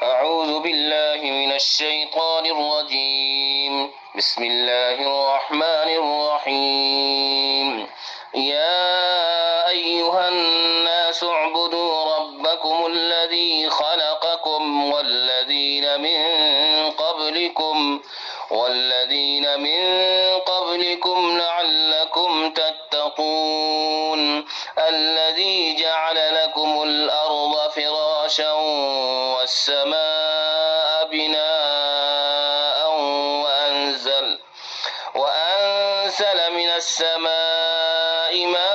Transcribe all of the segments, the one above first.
أعوذ بالله من الشيطان الرجيم. بسم الله الرحمن الرحيم. يا أيها الناس اعبدوا ربكم الذي خلقكم والذين من قبلكم لعلكم تتقون. الذي جعل لكم الأرض فراشا والسماء بناء وأنزل من السماء ماء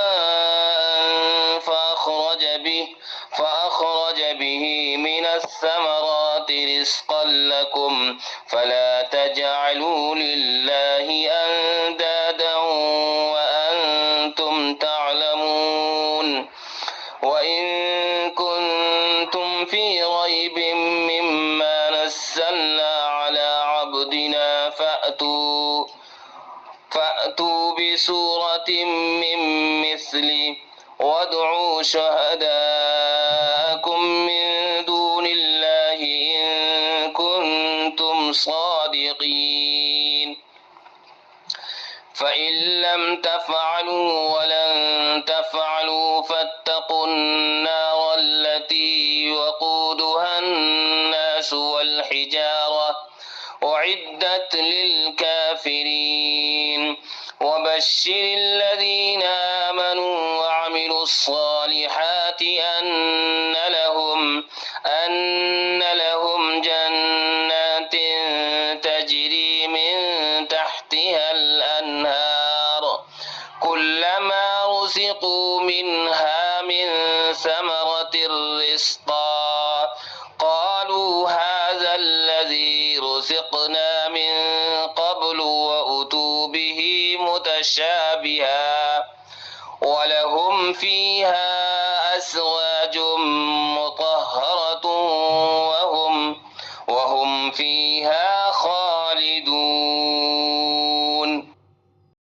فأخرج به من الثمرات رزقا لكم فلا تجعلوا لله أندادا وأنتم تعلمون. وإن كنتم في ريب مما نزلنا على عبدنا فأتوا بسورة من مثله وادعوا شهداءكم من دون الله إن كنتم صادقين. فإن لم تفعلوا ولن تفعلوا فاتقوا النار التي وقودها الناس والحجارة أعدت للكافرين. وبشر الذين آمنوا وعملوا الصالحات أن لهم جنات تجري من تحتها الأنهار كلما رزقوا منها من ثمرة رزقا قالوا هذا الذي رزقنا من قبل وأتوا به متشابها ولهم فيها أزواج مطهرة وهم فيها